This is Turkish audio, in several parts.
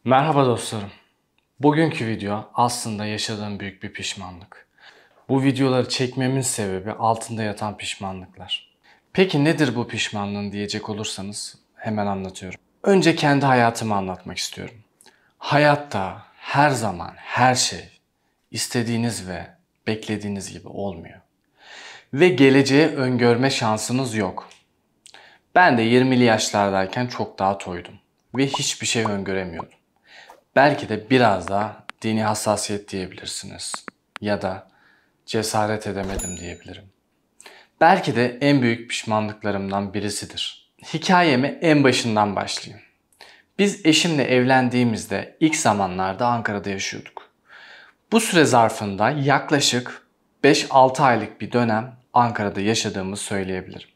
Merhaba dostlarım. Bugünkü video aslında yaşadığım büyük bir pişmanlık. Bu videoları çekmemin sebebi altında yatan pişmanlıklar. Peki nedir bu pişmanlığın diyecek olursanız hemen anlatıyorum. Önce kendi hayatımı anlatmak istiyorum. Hayatta her zaman her şey istediğiniz ve beklediğiniz gibi olmuyor. Ve geleceği öngörme şansınız yok. Ben de 20'li yaşlardayken çok daha toydum ve hiçbir şey öngöremiyordum. Belki de biraz da dini hassasiyet diyebilirsiniz. Ya da cesaret edemedim diyebilirim. Belki de en büyük pişmanlıklarımdan birisidir. Hikayemi en başından başlayayım. Biz eşimle evlendiğimizde ilk zamanlarda Ankara'da yaşıyorduk. Bu süre zarfında yaklaşık 5-6 aylık bir dönem Ankara'da yaşadığımı söyleyebilirim.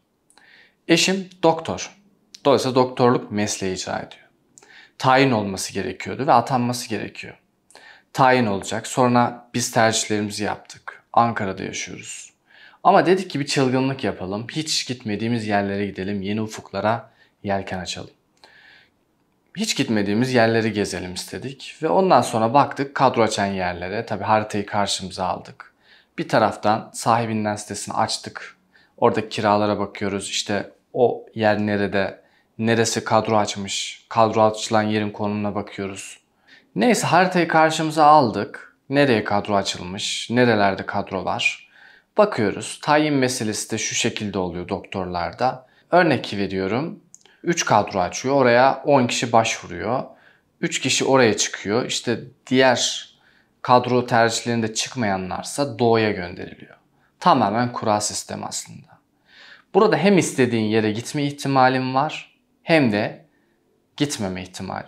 Eşim doktor. Dolayısıyla doktorluk mesleği icra ediyor. Tayin olması gerekiyordu ve atanması gerekiyor. Tayin olacak. Sonra biz tercihlerimizi yaptık. Ankara'da yaşıyoruz. Ama dedik ki bir çılgınlık yapalım. Hiç gitmediğimiz yerlere gidelim. Yeni ufuklara yelken açalım. Hiç gitmediğimiz yerleri gezelim istedik. Ve ondan sonra baktık kadro açan yerlere. Tabii haritayı karşımıza aldık. Bir taraftan sahibinden sitesini açtık. Orada kiralara bakıyoruz. İşte o yer nerede, neresi kadro açmış, kadro açılan yerin konumuna bakıyoruz. Neyse haritayı karşımıza aldık. Nereye kadro açılmış, nerelerde kadro var. Bakıyoruz. Tayin meselesi de şu şekilde oluyor doktorlarda. Örnek veriyorum. 3 kadro açıyor. Oraya 10 kişi başvuruyor. 3 kişi oraya çıkıyor. İşte diğer kadro tercihlerinde çıkmayanlarsa doğuya gönderiliyor. Tamamen kura sistemi aslında. Burada hem istediğin yere gitme ihtimalin var hem de gitmeme ihtimali.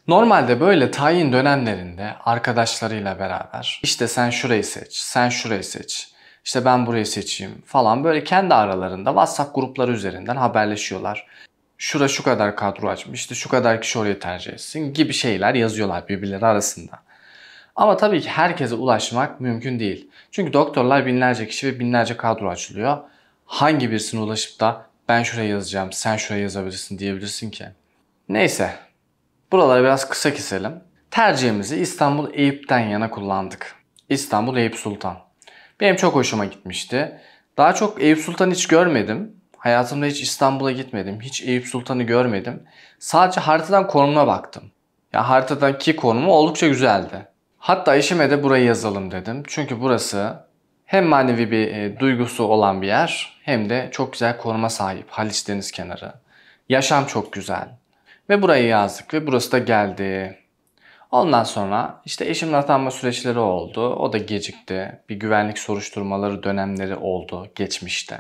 Normalde böyle tayin dönemlerinde arkadaşlarıyla beraber işte sen şurayı seç, sen şurayı seç, işte ben burayı seçeyim falan böyle kendi aralarında WhatsApp grupları üzerinden haberleşiyorlar. Şura şu kadar kadro açmış, işte şu kadar kişi orayı tercih etsin gibi şeyler yazıyorlar birbirleri arasında. Ama tabii ki herkese ulaşmak mümkün değil. Çünkü doktorlar binlerce kişi ve binlerce kadro açılıyor. Hangi birisine ulaşıp da ben şuraya yazacağım, sen şuraya yazabilirsin diyebilirsin ki? Neyse. Buraları biraz kısa keselim. Tercihimizi İstanbul Eyüp'ten yana kullandık. İstanbul Eyüp Sultan. Benim çok hoşuma gitmişti. Daha çok Eyüp Sultan hiç görmedim. Hayatımda hiç İstanbul'a gitmedim. Hiç Eyüp Sultan'ı görmedim. Sadece haritadan konumuna baktım. Ya haritadaki konumu oldukça güzeldi. Hatta eşime de burayı yazalım dedim. Çünkü burası hem manevi bir duygusu olan bir yer hem de çok güzel konuma sahip. Haliç deniz kenarı. Yaşam çok güzel. Ve burayı yazdık ve burası da geldi. Ondan sonra işte eşimin atanma süreçleri oldu. O da gecikti. Bir güvenlik soruşturmaları dönemleri oldu geçmişte.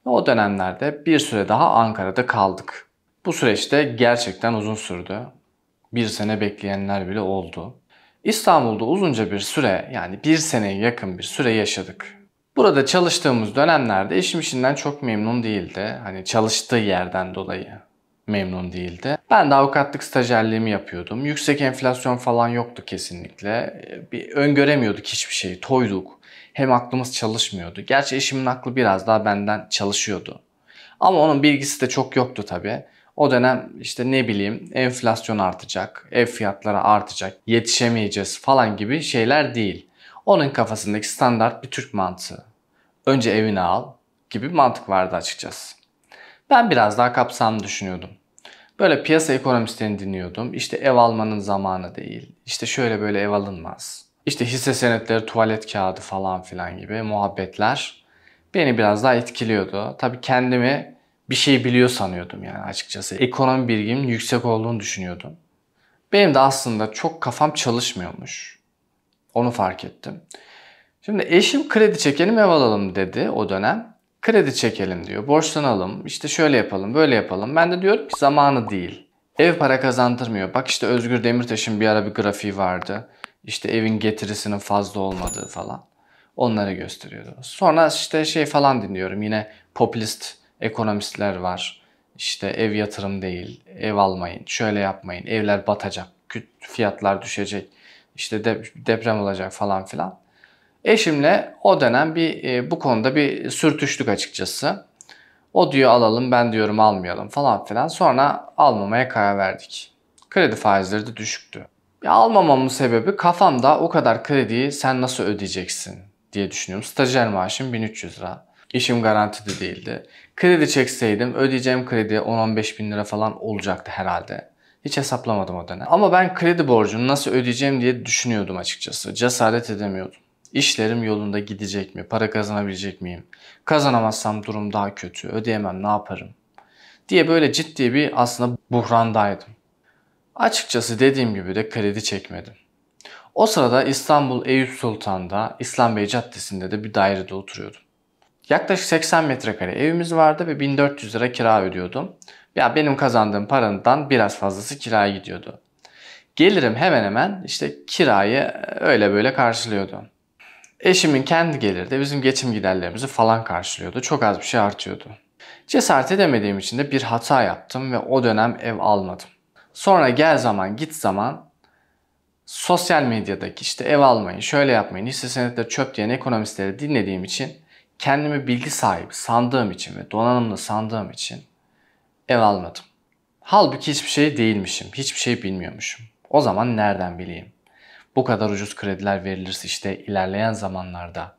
Ve o dönemlerde bir süre daha Ankara'da kaldık. Bu süreçte gerçekten uzun sürdü. Bir sene bekleyenler bile oldu. İstanbul'da uzunca bir süre yani bir seneye yakın bir süre yaşadık. Burada çalıştığımız dönemlerde eşim işinden çok memnun değildi. Hani çalıştığı yerden dolayı memnun değildi. Ben de avukatlık stajyerliğimi yapıyordum. Yüksek enflasyon falan yoktu kesinlikle. Bir öngöremiyorduk hiçbir şeyi. Toyduk. Hem aklımız çalışmıyordu. Gerçi eşimin aklı biraz daha benden çalışıyordu. Ama onun bilgisi de çok yoktu tabii. O dönem işte ne bileyim enflasyon artacak, ev fiyatları artacak, yetişemeyeceğiz falan gibi şeyler değil. Onun kafasındaki standart bir Türk mantığı. Önce evini al gibi bir mantık vardı açıkçası. Ben biraz daha kapsamlı düşünüyordum. Böyle piyasa ekonomistlerini dinliyordum. İşte ev almanın zamanı değil. İşte şöyle böyle ev alınmaz. İşte hisse senetleri, tuvalet kağıdı falan filan gibi muhabbetler beni biraz daha etkiliyordu. Tabii kendimi bir şey biliyor sanıyordum yani açıkçası. Ekonomi bilgimin yüksek olduğunu düşünüyordum. Benim de aslında çok kafam çalışmıyormuş. Onu fark ettim. Şimdi eşim kredi çekelim ev alalım dedi o dönem. Kredi çekelim diyor. Borçlanalım. İşte şöyle yapalım, böyle yapalım. Ben de diyorum ki zamanı değil. Ev para kazandırmıyor. Bak işte Özgür Demirtaş'ın bir ara bir grafiği vardı. İşte evin getirisinin fazla olmadığı falan. Onları gösteriyordu. Sonra işte şey falan dinliyorum. Yine popülist ekonomistler var. İşte ev yatırım değil, ev almayın, şöyle yapmayın, evler batacak, fiyatlar düşecek, işte deprem olacak falan filan. Eşimle o dönem bu konuda bir sürtüştük açıkçası. O diyor alalım, ben diyorum almayalım falan filan. Sonra almamaya karar verdik. Kredi faizleri de düşüktü. Ya almamamın sebebi kafamda o kadar krediyi sen nasıl ödeyeceksin diye düşünüyorum. Stajyer maaşım 1300 lira. İşim garantide değildi. Kredi çekseydim ödeyeceğim kredi 10-15 bin lira falan olacaktı herhalde. Hiç hesaplamadım o dönem. Ama ben kredi borcunu nasıl ödeyeceğim diye düşünüyordum açıkçası. Cesaret edemiyordum. İşlerim yolunda gidecek mi? Para kazanabilecek miyim? Kazanamazsam durum daha kötü. Ödeyemem, ne yaparım? Diye böyle ciddi bir aslında buhrandaydım. Açıkçası dediğim gibi de kredi çekmedim. O sırada İstanbul Eyüp Sultan'da İslam Bey Caddesi'nde de bir dairede oturuyordum. Yaklaşık 80 metrekare evimiz vardı ve 1400 lira kira ödüyordum. Ya benim kazandığım paranın biraz fazlası kiraya gidiyordu. Gelirim hemen hemen işte kirayı öyle böyle karşılıyordu. Eşimin kendi geliri de bizim geçim giderlerimizi falan karşılıyordu. Çok az bir şey artıyordu. Cesaret edemediğim için de bir hata yaptım ve o dönem ev almadım. Sonra gel zaman git zaman sosyal medyadaki işte ev almayın, şöyle yapmayın, hisse senetleri çöp diyen ekonomistleri dinlediğim için kendimi bilgi sahibi sandığım için ve donanımlı sandığım için ev almadım. Halbuki hiçbir şey değilmişim, hiçbir şey bilmiyormuşum. O zaman nereden bileyim? Bu kadar ucuz krediler verilirse işte ilerleyen zamanlarda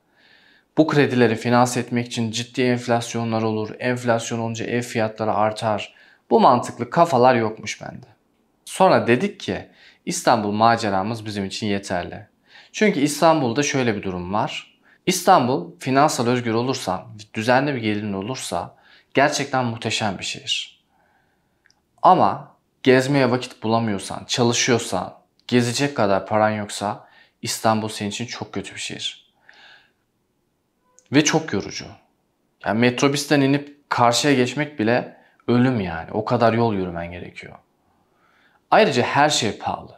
bu kredileri finanse etmek için ciddi enflasyonlar olur. Enflasyon olunca ev fiyatları artar. Bu mantıklı kafalar yokmuş bende. Sonra dedik ki İstanbul maceramız bizim için yeterli. Çünkü İstanbul'da şöyle bir durum var. İstanbul finansal özgür olursa, düzenli bir gelirin olursa gerçekten muhteşem bir şehir. Ama gezmeye vakit bulamıyorsan, çalışıyorsan, gezecek kadar paran yoksa İstanbul senin için çok kötü bir şehir. Ve çok yorucu. Yani metrobüsten inip karşıya geçmek bile ölüm yani. O kadar yol yürümen gerekiyor. Ayrıca her şey pahalı.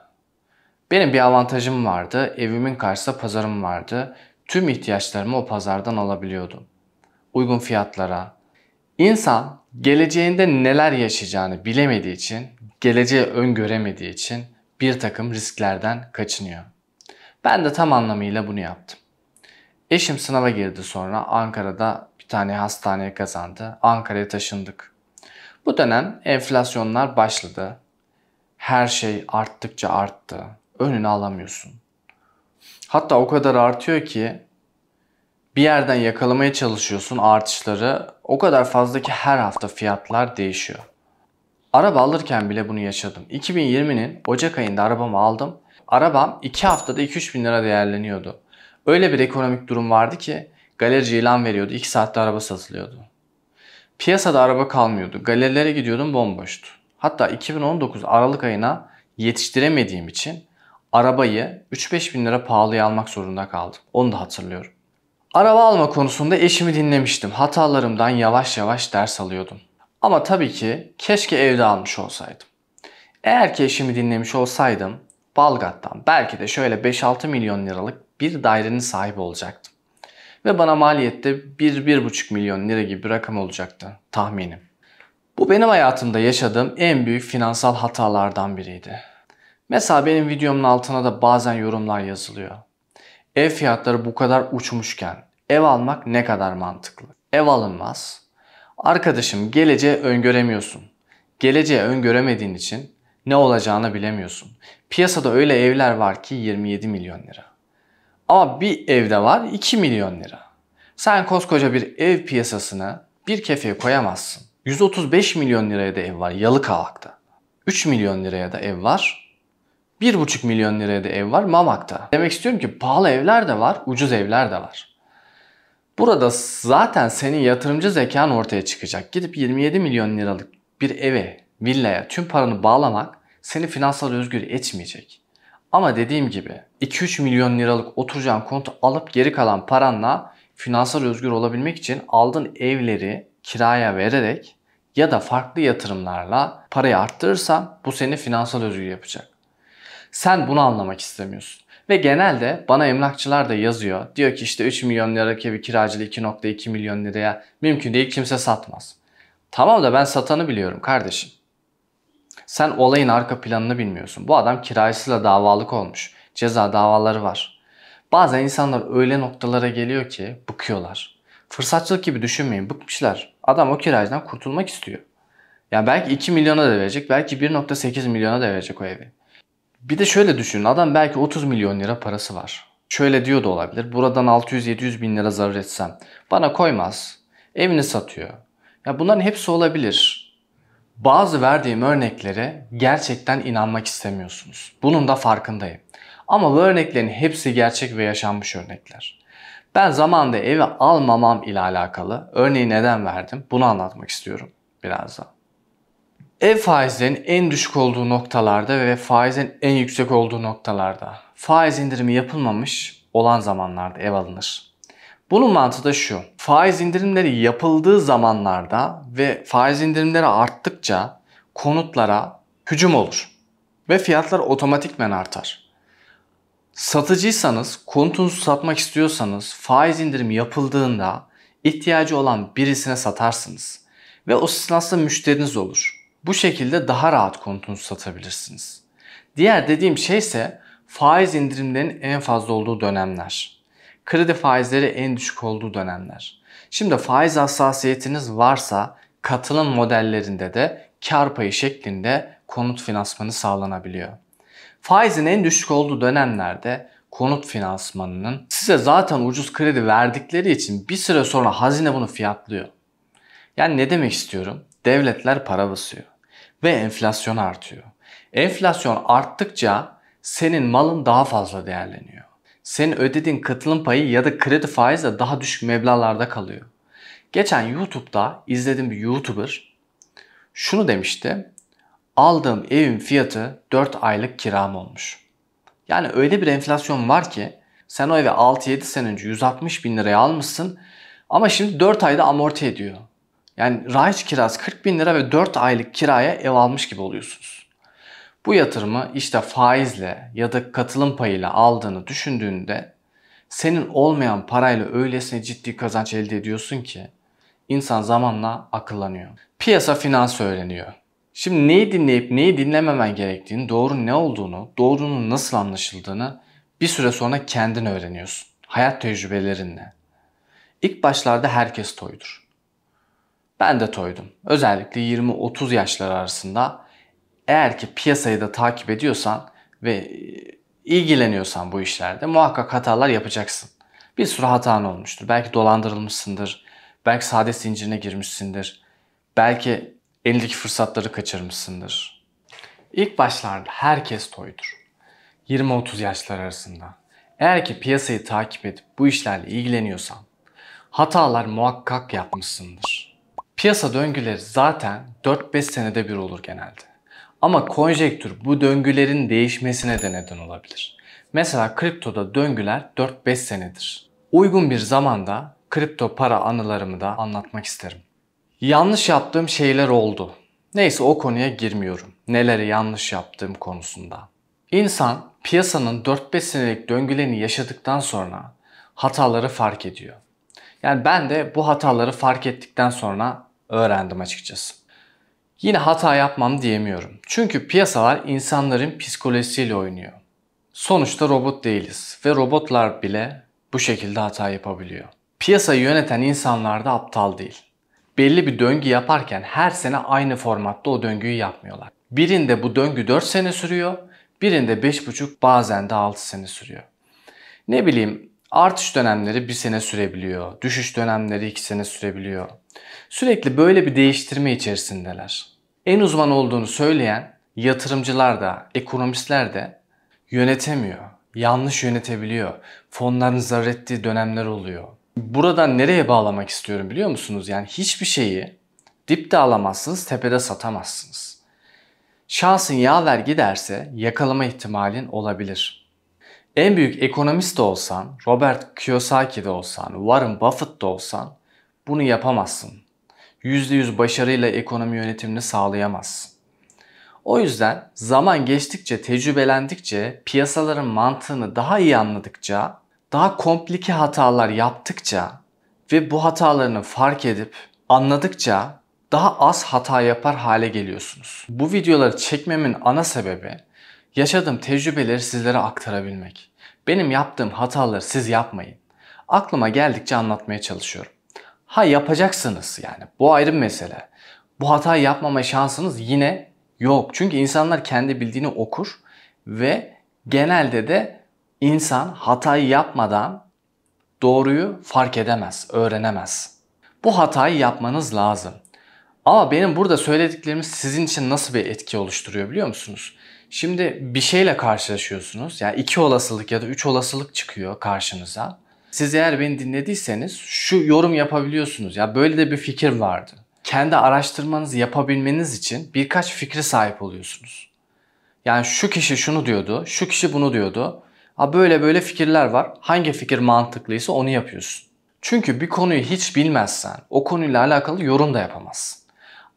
Benim bir avantajım vardı. Evimin karşısında pazarım vardı. Tüm ihtiyaçlarımı o pazardan alabiliyordum. Uygun fiyatlara. İnsan geleceğinde neler yaşayacağını bilemediği için, geleceği öngöremediği için bir takım risklerden kaçınıyor. Ben de tam anlamıyla bunu yaptım. Eşim sınava girdi sonra Ankara'da bir tane hastaneye kazandı. Ankara'ya taşındık. Bu dönem enflasyonlar başladı. Her şey arttıkça arttı. Önünü alamıyorsun. Hatta o kadar artıyor ki bir yerden yakalamaya çalışıyorsun artışları. O kadar fazla ki her hafta fiyatlar değişiyor. Araba alırken bile bunu yaşadım. 2020'nin Ocak ayında arabamı aldım. Arabam 2 haftada 2-3 bin lira değerleniyordu. Öyle bir ekonomik durum vardı ki galerici ilan veriyordu. 2 saatte araba satılıyordu. Piyasada araba kalmıyordu. Galerilere gidiyordum bomboştu. Hatta 2019 Aralık ayına yetiştiremediğim için arabayı 3-5 bin lira pahalıya almak zorunda kaldım. Onu da hatırlıyorum. Araba alma konusunda eşimi dinlemiştim. Hatalarımdan yavaş yavaş ders alıyordum. Ama tabii ki keşke evde almış olsaydım. Eğer ki eşimi dinlemiş olsaydım Balgat'tan belki de şöyle 5-6 milyon liralık bir dairenin sahibi olacaktım. Ve bana maliyette 1-1,5 milyon lira gibi bir rakam olacaktı tahminim. Bu benim hayatımda yaşadığım en büyük finansal hatalardan biriydi. Mesela benim videomun altına da bazen yorumlar yazılıyor. Ev fiyatları bu kadar uçmuşken ev almak ne kadar mantıklı? Ev alınmaz. Arkadaşım geleceği öngöremiyorsun. Geleceği öngöremediğin için ne olacağını bilemiyorsun. Piyasada öyle evler var ki 27 milyon lira. Ama bir evde var 2 milyon lira. Sen koskoca bir ev piyasasını bir kefeye koyamazsın. 135 milyon liraya da ev var Yalıkavak'ta. 3 milyon liraya da ev var. 1,5 milyon liraya da ev var Mamak'ta. Demek istiyorum ki pahalı evler de var, ucuz evler de var. Burada zaten senin yatırımcı zekan ortaya çıkacak. Gidip 27 milyon liralık bir eve, villaya tüm paranı bağlamak seni finansal özgür etmeyecek. Ama dediğim gibi 2-3 milyon liralık oturacağın kontu alıp geri kalan paranla finansal özgür olabilmek için aldığın evleri kiraya vererek ya da farklı yatırımlarla parayı arttırırsan bu seni finansal özgür yapacak. Sen bunu anlamak istemiyorsun. Ve genelde bana emlakçılar da yazıyor. Diyor ki işte 3 milyon liralık evi kiracılığı 2,2 milyon liraya mümkün değil, kimse satmaz. Tamam da ben satanı biliyorum kardeşim. Sen olayın arka planını bilmiyorsun. Bu adam kiracısıyla davalık olmuş. Ceza davaları var. Bazen insanlar öyle noktalara geliyor ki bıkıyorlar. Fırsatçılık gibi düşünmeyin, bıkmışlar. Adam o kiracıdan kurtulmak istiyor. Yani belki 2 milyona da verecek, belki 1,8 milyona da verecek o evi. Bir de şöyle düşünün, adam belki 30 milyon lira parası var. Şöyle diyor da olabilir, buradan 600-700 bin lira zarar etsem bana koymaz. Evini satıyor. Ya bunların hepsi olabilir. Bazı verdiğim örneklere gerçekten inanmak istemiyorsunuz. Bunun da farkındayım. Ama bu örneklerin hepsi gerçek ve yaşanmış örnekler. Ben zamanında evi almamam ile alakalı örneği neden verdim bunu anlatmak istiyorum biraz da. Ev faizlerinin en düşük olduğu noktalarda ve faizin en yüksek olduğu noktalarda faiz indirimi yapılmamış olan zamanlarda ev alınır. Bunun mantığı da şu. Faiz indirimleri yapıldığı zamanlarda ve faiz indirimleri arttıkça konutlara hücum olur. Ve fiyatlar otomatikmen artar. Satıcıysanız, konutunuzu satmak istiyorsanız faiz indirimi yapıldığında ihtiyacı olan birisine satarsınız. Ve o sizin aslında müşteriniz olur. Bu şekilde daha rahat konutunuzu satabilirsiniz. Diğer dediğim şey ise faiz indirimlerinin en fazla olduğu dönemler. Kredi faizleri en düşük olduğu dönemler. Şimdi faiz hassasiyetiniz varsa katılım modellerinde de kar payı şeklinde konut finansmanı sağlanabiliyor. Faizin en düşük olduğu dönemlerde konut finansmanının size zaten ucuz kredi verdikleri için bir süre sonra hazine bunu fiyatlıyor. Yani ne demek istiyorum? Devletler para basıyor ve enflasyon artıyor. Enflasyon arttıkça senin malın daha fazla değerleniyor. Senin ödediğin katılım payı ya da kredi faizi de daha düşük meblağlarda kalıyor. Geçen YouTube'da izlediğim bir YouTuber şunu demişti. Aldığım evin fiyatı 4 aylık kiram olmuş. Yani öyle bir enflasyon var ki sen o evi 6-7 sene önce 160 bin liraya almışsın ama şimdi 4 ayda amorti ediyor. Yani raiç kirası 40 bin lira ve 4 aylık kiraya ev almış gibi oluyorsunuz. Bu yatırımı işte faizle ya da katılım payıyla aldığını düşündüğünde senin olmayan parayla öylesine ciddi kazanç elde ediyorsun ki insan zamanla akıllanıyor. Piyasa finansı öğreniyor. Şimdi neyi dinleyip neyi dinlememen gerektiğini, doğru ne olduğunu, doğrunun nasıl anlaşıldığını bir süre sonra kendin öğreniyorsun. Hayat tecrübelerinle. İlk başlarda herkes toydur. Ben de toydum. Özellikle 20-30 yaşlar arasında eğer ki piyasayı da takip ediyorsan ve ilgileniyorsan bu işlerde muhakkak hatalar yapacaksın. Bir sürü hatan olmuştur. Belki dolandırılmışsındır. Belki saadet zincirine girmişsindir. Belki elindeki fırsatları kaçırmışsındır. İlk başlarda herkes toydur. 20-30 yaşlar arasında. Eğer ki piyasayı takip edip bu işlerle ilgileniyorsan hatalar muhakkak yapmışsındır. Piyasa döngüleri zaten 4-5 senede bir olur genelde. Ama konjektür bu döngülerin değişmesine de neden olabilir. Mesela kriptoda döngüler 4-5 senedir. Uygun bir zamanda kripto para anılarımı da anlatmak isterim. Yanlış yaptığım şeyler oldu. Neyse o konuya girmiyorum. Neleri yanlış yaptığım konusunda. İnsan piyasanın 4-5 senelik döngülerini yaşadıktan sonra hataları fark ediyor. Yani ben de bu hataları fark ettikten sonra öğrendim açıkçası. Yine hata yapmam diyemiyorum. Çünkü piyasalar insanların psikolojisiyle oynuyor. Sonuçta robot değiliz ve robotlar bile bu şekilde hata yapabiliyor. Piyasayı yöneten insanlar da aptal değil. Belli bir döngü yaparken her sene aynı formatta o döngüyü yapmıyorlar. Birinde bu döngü 4 sene sürüyor, birinde 5,5 bazen de 6 sene sürüyor. Ne bileyim artış dönemleri 1 sene sürebiliyor, düşüş dönemleri 2 sene sürebiliyor. Sürekli böyle bir değiştirme içerisindeler. En uzman olduğunu söyleyen yatırımcılar da, ekonomistler de yönetemiyor, yanlış yönetebiliyor. Fonların zarar ettiği dönemler oluyor. Buradan nereye bağlamak istiyorum biliyor musunuz? Yani hiçbir şeyi dipte alamazsınız, tepede satamazsınız. Şansın yaver giderse yakalama ihtimalin olabilir. En büyük ekonomist de olsan, Robert Kiyosaki de olsan, Warren Buffett de olsan bunu yapamazsın. %100 başarıyla ekonomi yönetimini sağlayamazsın. O yüzden zaman geçtikçe, tecrübelendikçe, piyasaların mantığını daha iyi anladıkça, daha komplike hatalar yaptıkça ve bu hatalarını fark edip anladıkça daha az hata yapar hale geliyorsunuz. Bu videoları çekmemin ana sebebi yaşadığım tecrübeleri sizlere aktarabilmek. Benim yaptığım hataları siz yapmayın. Aklıma geldikçe anlatmaya çalışıyorum. Ha yapacaksınız yani bu ayrı bir mesele. Bu hatayı yapmama şansınız yine yok. Çünkü insanlar kendi bildiğini okur ve genelde de insan hatayı yapmadan doğruyu fark edemez, öğrenemez. Bu hatayı yapmanız lazım. Ama benim burada söylediklerimiz sizin için nasıl bir etki oluşturuyor biliyor musunuz? Şimdi bir şeyle karşılaşıyorsunuz. Yani 2 olasılık ya da 3 olasılık çıkıyor karşınıza. Siz eğer beni dinlediyseniz şu yorum yapabiliyorsunuz. Ya böyle de bir fikir vardı. Kendi araştırmanızı yapabilmeniz için birkaç fikre sahip oluyorsunuz. Yani şu kişi şunu diyordu, şu kişi bunu diyordu. Ha böyle böyle fikirler var. Hangi fikir mantıklıysa onu yapıyorsun. Çünkü bir konuyu hiç bilmezsen o konuyla alakalı yorum da yapamazsın.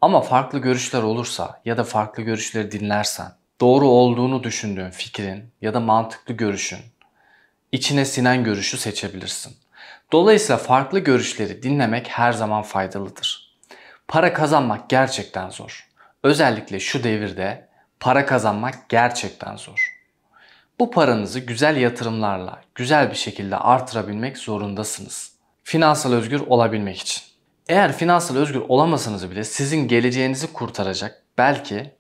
Ama farklı görüşler olursa ya da farklı görüşleri dinlersen, doğru olduğunu düşündüğün fikrin ya da mantıklı görüşün, içine sinen görüşü seçebilirsin. Dolayısıyla farklı görüşleri dinlemek her zaman faydalıdır. Para kazanmak gerçekten zor. Özellikle şu devirde para kazanmak gerçekten zor. Bu paranızı güzel yatırımlarla, güzel bir şekilde artırabilmek zorundasınız. Finansal özgür olabilmek için. Eğer finansal özgür olamasanız bile sizin geleceğinizi kurtaracak, belki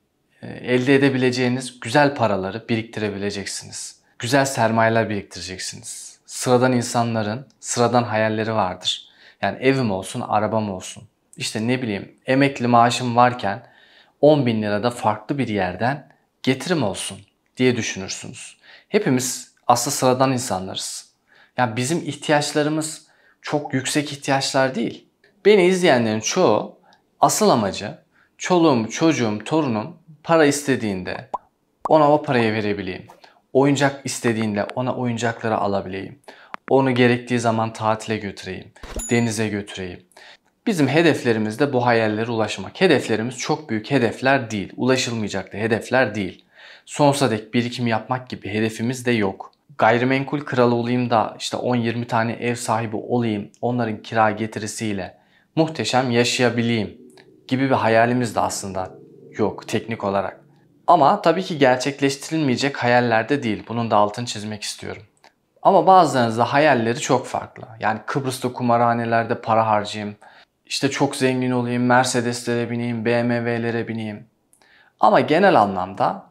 elde edebileceğiniz güzel paraları biriktirebileceksiniz. Güzel sermayeler biriktireceksiniz. Sıradan insanların sıradan hayalleri vardır. Yani evim olsun, arabam olsun. İşte ne bileyim, emekli maaşım varken 10 bin lirada farklı bir yerden getirim olsun diye düşünürsünüz. Hepimiz aslında sıradan insanlarız. Yani bizim ihtiyaçlarımız çok yüksek ihtiyaçlar değil. Beni izleyenlerin çoğu asıl amacı çoluğum, çocuğum, torunum para istediğinde ona o parayı verebileyim. Oyuncak istediğinde ona oyuncakları alabileyim. Onu gerektiği zaman tatile götüreyim, denize götüreyim. Bizim hedeflerimiz de bu hayallere ulaşmak. Hedeflerimiz çok büyük hedefler değil, ulaşılmayacak da hedefler değil. Sonsuza dek birikim yapmak gibi hedefimiz de yok. Gayrimenkul kralı olayım da işte 10-20 tane ev sahibi olayım, onların kira getirisiyle muhteşem yaşayabileyim gibi bir hayalimiz de aslında yok teknik olarak. Ama tabii ki gerçekleştirilmeyecek hayaller de değil. Bunun da altını çizmek istiyorum. Ama bazılarınızın hayalleri çok farklı. Yani Kıbrıs'ta kumarhanelerde para harcayayım, işte çok zengin olayım, Mercedes'lere bineyim, BMW'lere bineyim. Ama genel anlamda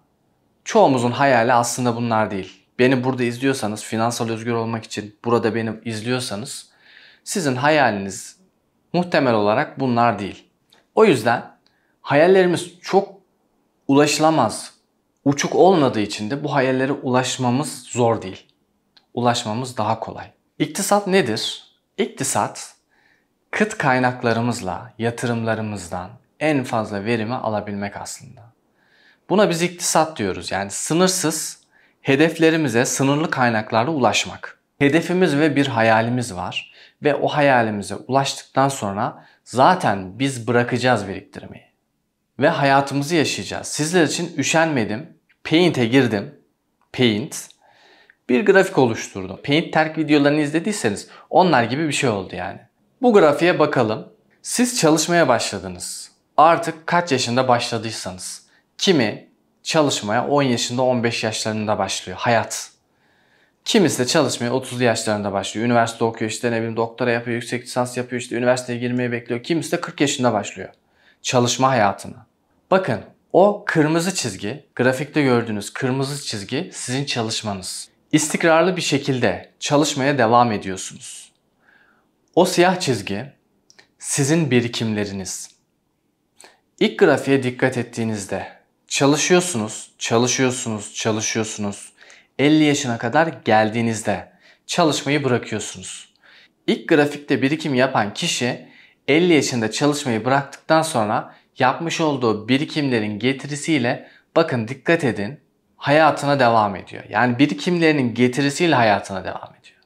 çoğumuzun hayali aslında bunlar değil. Beni burada izliyorsanız, finansal özgür olmak için burada beni izliyorsanız, sizin hayaliniz muhtemel olarak bunlar değil. O yüzden hayallerimiz çok ulaşılamaz, uçuk olmadığı için de bu hayallere ulaşmamız zor değil. Ulaşmamız daha kolay. İktisat nedir? İktisat, kıt kaynaklarımızla, yatırımlarımızdan en fazla verimi alabilmek aslında. Buna biz iktisat diyoruz. Yani sınırsız hedeflerimize sınırlı kaynaklarla ulaşmak. Hedefimiz ve bir hayalimiz var ve o hayalimize ulaştıktan sonra zaten biz bırakacağız biriktirmeyi ve hayatımızı yaşayacağız. Sizler için üşenmedim. Paint'e girdim. Paint. Bir grafik oluşturdum. Paint terk videolarını izlediyseniz onlar gibi bir şey oldu yani. Bu grafiğe bakalım. Siz çalışmaya başladınız. Artık kaç yaşında başladıysanız. Kimi çalışmaya 10 yaşında 15 yaşlarında başlıyor hayat. Kimisi de çalışmaya 30'lu yaşlarında başlıyor. Üniversite okuyor işte ne bileyim doktora yapıyor, yüksek lisans yapıyor işte üniversiteye girmeyi bekliyor. Kimisi de 40 yaşında başlıyor çalışma hayatına. Bakın o kırmızı çizgi, grafikte gördüğünüz kırmızı çizgi sizin çalışmanız. İstikrarlı bir şekilde çalışmaya devam ediyorsunuz. O siyah çizgi sizin birikimleriniz. İlk grafiğe dikkat ettiğinizde çalışıyorsunuz. 50 yaşına kadar geldiğinizde çalışmayı bırakıyorsunuz. İlk grafikte birikim yapan kişi 50 yaşında çalışmayı bıraktıktan sonra yapmış olduğu birikimlerin getirisiyle bakın dikkat edin hayatına devam ediyor. Yani birikimlerinin getirisiyle hayatına devam ediyor.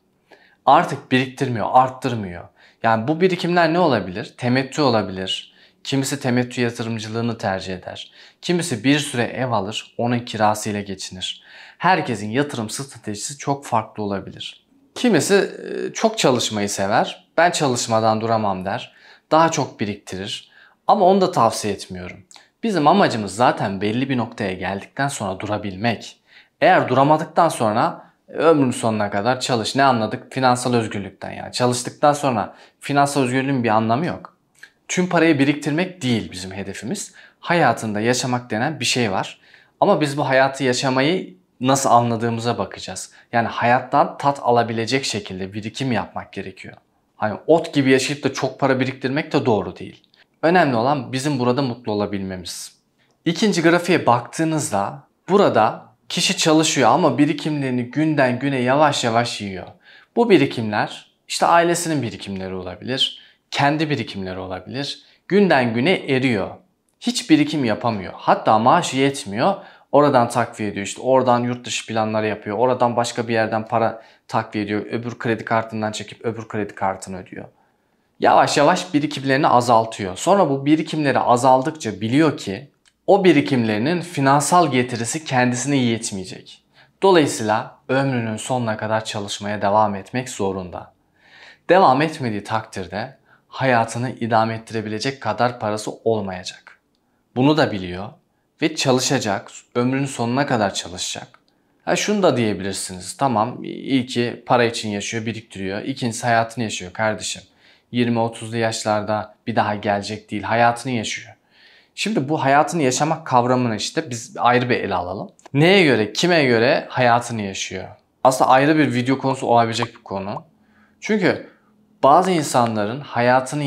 Artık biriktirmiyor, arttırmıyor. Yani bu birikimler ne olabilir? Temettü olabilir. Kimisi temettü yatırımcılığını tercih eder. Kimisi bir süre ev alır, onun kirasıyla geçinir. Herkesin yatırım stratejisi çok farklı olabilir. Kimisi çok çalışmayı sever. Ben çalışmadan duramam der. Daha çok biriktirir. Ama onu da tavsiye etmiyorum. Bizim amacımız zaten belli bir noktaya geldikten sonra durabilmek. Eğer duramadıktan sonra ömrün sonuna kadar çalış. Ne anladık? Finansal özgürlükten yani. Çalıştıktan sonra finansal özgürlüğün bir anlamı yok. Tüm parayı biriktirmek değil bizim hedefimiz. Hayatında yaşamak denen bir şey var. Ama biz bu hayatı yaşamayı nasıl anladığımıza bakacağız. Yani hayattan tat alabilecek şekilde birikim yapmak gerekiyor. Hani ot gibi yaşayıp da çok para biriktirmek de doğru değil. Önemli olan bizim burada mutlu olabilmemiz. İkinci grafiğe baktığınızda burada kişi çalışıyor ama birikimlerini günden güne yavaş yavaş yiyor. Bu birikimler işte ailesinin birikimleri olabilir, kendi birikimleri olabilir. Günden güne eriyor. Hiç birikim yapamıyor. Hatta maaşı yetmiyor. Oradan takviye ediyor. İşte oradan yurt dışı planları yapıyor. Oradan başka bir yerden para takviye ediyor. Öbür kredi kartından çekip öbür kredi kartını ödüyor. Yavaş yavaş birikimlerini azaltıyor. Sonra bu birikimleri azaldıkça biliyor ki o birikimlerinin finansal getirisi kendisine yetmeyecek. Dolayısıyla ömrünün sonuna kadar çalışmaya devam etmek zorunda. Devam etmediği takdirde hayatını idame ettirebilecek kadar parası olmayacak. Bunu da biliyor ve çalışacak, ömrünün sonuna kadar çalışacak. Şunu da diyebilirsiniz. Tamam, iyi ki para için yaşıyor, biriktiriyor. İkincisi hayatını yaşıyor kardeşim. 20-30'lu yaşlarda bir daha gelecek değil, hayatını yaşıyor. Şimdi bu hayatını yaşamak kavramını işte biz ayrı bir ele alalım. Neye göre, kime göre hayatını yaşıyor? Aslında ayrı bir video konusu olabilecek bir konu. Çünkü bazı insanların hayatını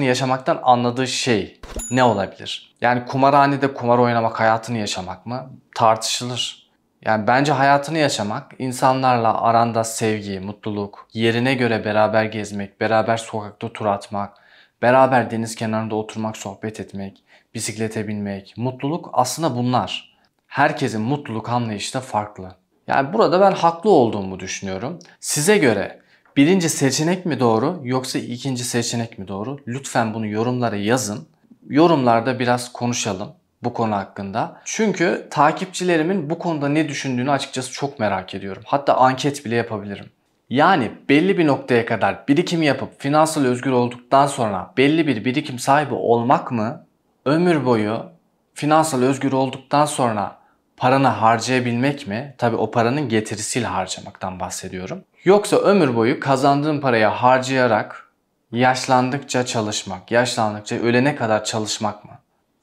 yaşamaktan anladığı şey ne olabilir? Yani kumarhanede kumar oynamak hayatını yaşamak mı? Tartışılır. Yani bence hayatını yaşamak, insanlarla aranda sevgi, mutluluk, yerine göre beraber gezmek, beraber sokakta tur atmak, beraber deniz kenarında oturmak, sohbet etmek, bisiklete binmek, mutluluk aslında bunlar. Herkesin mutluluk anlayışı da farklı. Yani burada ben haklı olduğumu düşünüyorum. Size göre birinci seçenek mi doğru yoksa ikinci seçenek mi doğru? Lütfen bunu yorumlara yazın. Yorumlarda biraz konuşalım bu konu hakkında. Çünkü takipçilerimin bu konuda ne düşündüğünü açıkçası çok merak ediyorum. Hatta anket bile yapabilirim. Yani belli bir noktaya kadar birikim yapıp finansal özgür olduktan sonra belli bir birikim sahibi olmak mı? Ömür boyu finansal özgür olduktan sonra paranı harcayabilmek mi? Tabii o paranın getirisiyle harcamaktan bahsediyorum. Yoksa ömür boyu kazandığın parayı harcayarak yaşlandıkça çalışmak, yaşlandıkça ölene kadar çalışmak mı?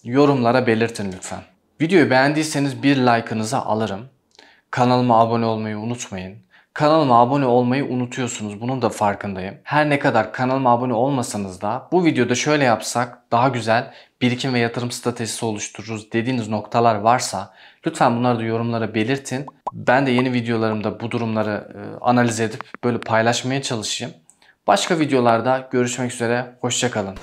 Yorumlara belirtin lütfen. Videoyu beğendiyseniz bir like'ınızı alırım. Kanalıma abone olmayı unutmayın. Kanalıma abone olmayı unutuyorsunuz. Bunun da farkındayım. Her ne kadar kanalıma abone olmasanız da bu videoda şöyle yapsak daha güzel birikim ve yatırım stratejisi oluştururuz dediğiniz noktalar varsa lütfen bunları da yorumlara belirtin. Ben de yeni videolarımda bu durumları analiz edip böyle paylaşmaya çalışayım. Başka videolarda görüşmek üzere. Hoşça kalın.